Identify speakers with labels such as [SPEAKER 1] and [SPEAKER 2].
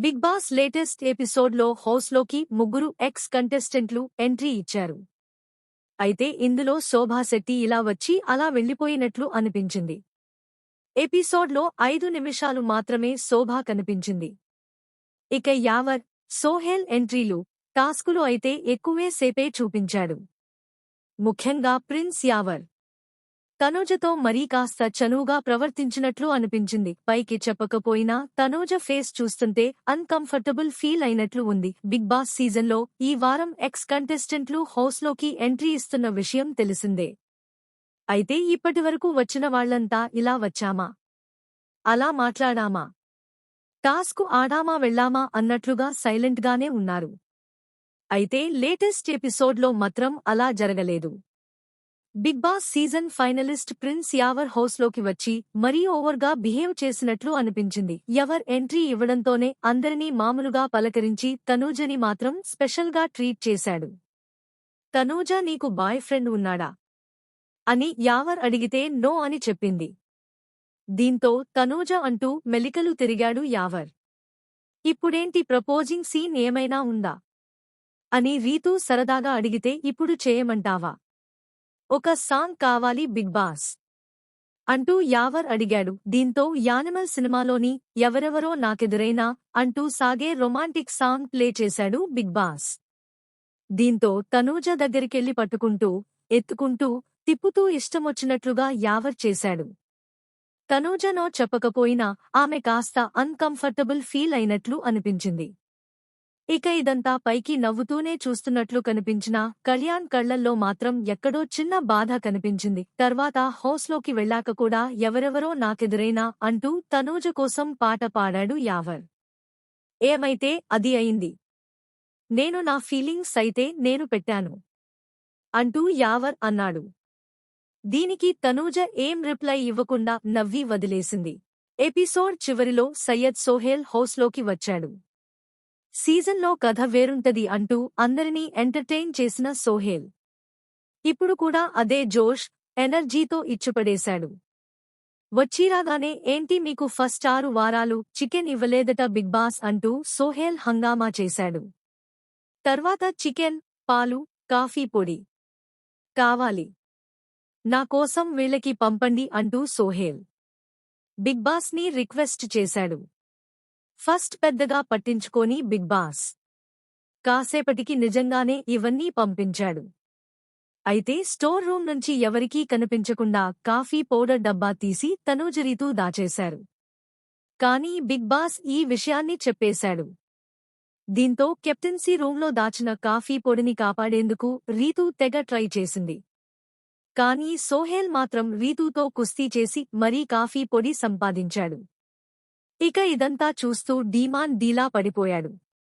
[SPEAKER 1] Big boss latest ఎపిసోడ్లో హౌస్లోకి ముగ్గురు ఎక్స్ కంటెస్టెంట్లు ఎంట్రీ ఇచ్చారు. అయితే ఇందులో శోభా శెట్టి ఇలా వచ్చి అలా వెళ్లిపోయినట్లు అనిపించింది. ఎపిసోడ్లో 5 నిమిషాలు మాత్రమే శోభ కనిపించింది. ఇక యావర్, సోహెల్ ఎంట్రీలు, టాస్కులు అయితే ఎక్కువే సేపే చూపించాడు. ముఖ్యంగా ప్రిన్స్ యావర్ తనూజతో మరీ కాస్త చనువుగా ప్రవర్తించినట్లు అనిపించింది. పైకి చెప్పకపోయినా తనూజ ఫేస్ చూస్తుంటే అన్కంఫర్టబుల్ ఫీల్ అయినట్లు ఉంది. బిగ్ బాస్ సీజన్లో ఈ వారం ఎక్స్ కంటెస్టెంట్లు హౌస్లోకి ఎంట్రీ ఇస్తున్న విషయం తెలిసిందే. అయితే ఇప్పటివరకు వచ్చిన వాళ్లంతా ఇలా వచ్చామా, అలా మాట్లాడామా, టాస్కు ఆడామా వెళ్లామా అన్నట్లుగా సైలెంట్గానే ఉన్నారు. అయితే లేటెస్ట్ ఎపిసోడ్లో మాత్రం అలా జరగలేదు. Bigg Boss season finalist Prince Yawar హౌస్లోకి వచ్చి మరీ ఓవర్గా బిహేవ్ చేసినట్లు అనిపించింది. ఎవర్ ఎంట్రీ ఇవ్వడంతోనే అందరినీ మామూలుగా పలకరించి తనూజని మాత్రం స్పెషల్గా ట్రీట్ చేశాడు. తనూజ నీకు బాయ్ ఫ్రెండ్ ఉన్నాడా అని యావర్ అడిగితే నో అని చెప్పింది. దీంతో తనూజ అంటూ మెలికలు తిరిగాడు యావర్. ఇప్పుడేంటి ప్రపోజింగ్ సీన్ ఏమైనా ఉందా అని రీతూ సరదాగా అడిగితే ఇప్పుడు చేయమంటావా, ఒక సాంగ్ కావాలి బిగ్ బాస్ అంటూ యావర్ అడిగాడు. దీంతో యానిమల్ సినిమాలోని ఎవరెవరో నాకెదురైనా అంటూ సాగే రొమాంటిక్ సాంగ్ ప్లే చేశాడు బిగ్ బాస్. దీంతో తనూజ దగ్గరికెళ్లి పట్టుకుంటూ, ఎత్తుకుంటూ, తిప్పుతూ ఇష్టమొచ్చినట్లుగా యావర్ చేశాడు. తనూజనో చెప్పకపోయినా ఆమె కాస్త అన్కంఫర్టబుల్ ఫీల్ అయినట్లు అనిపించింది. ఇక ఇదంతా పైకి నవ్వుతూనే చూస్తున్నట్లు కనిపించినా కళ్యాణ్ కళ్లల్లో మాత్రం ఎక్కడో చిన్న బాధ కనిపించింది. తర్వాత హౌస్లోకి వెళ్లాక కూడా ఎవరెవరో నాకెదురైనా అంటూ తనూజ కోసం పాట పాడాడు యావర్. ఏమైతే అది అయింది, నేను నా ఫీలింగ్స్ అయితే నేను పెట్టాను అంటూ యావర్ అన్నాడు. దీనికి తనూజ ఏం రిప్లై ఇవ్వకుండా నవ్వి వదిలేసింది. ఎపిసోడ్ చివరిలో సయ్యద్ సోహెల్ హౌస్లోకి వచ్చాడు. సీజన్లో కథ వేరుంటది అంటూ అందరినీ ఎంటర్టైన్ చేసిన సోహెల్ ఇప్పుడు కూడా అదే జోష్, ఎనర్జీతో ఇచ్చుపడేశాడు. వచ్చిరాగానే ఏంటి మీకు ఫస్ట్ 6 వారాలు చికెన్ ఇవ్వలేదట బిగ్ బాస్ అంటూ సోహెల్ హంగామా చేశాడు. తర్వాత చికెన్, పాలు, కాఫీ పొడి కావాలి, నా కోసం వీళ్ళకి పంపండి అంటూ సోహెల్ బిగ్ బాస్ని రిక్వెస్ట్ చేశాడు. ఫస్ట్ పెద్దగా పట్టించుకోని బిగ్ బాస్ కాసేపటికి నిజంగానే ఇవన్నీ పంపించాడు. అయితే స్టోర్ రూమ్ నుంచి ఎవరికీ కనిపించకుండా కాఫీ పౌడర్ డబ్బా తీసి తనూజ రీతూ దాచేశారు. కానీ బిగ్ బాస్ ఈ విషయాన్ని చెప్పేశాడు. దీంతో కెప్టెన్సీ రూంలో దాచిన కాఫీ పొడిని కాపాడేందుకు రీతూ తెగ ట్రై చేసింది. కానీ సోహెల్ మాత్రం రీతూతో కుస్తీ చేసి మరీ కాఫీ పొడి సంపాదించాడు. ఇక ఇదంతా చూస్తూ డీమాన్ డీలా పడిపోయాడు.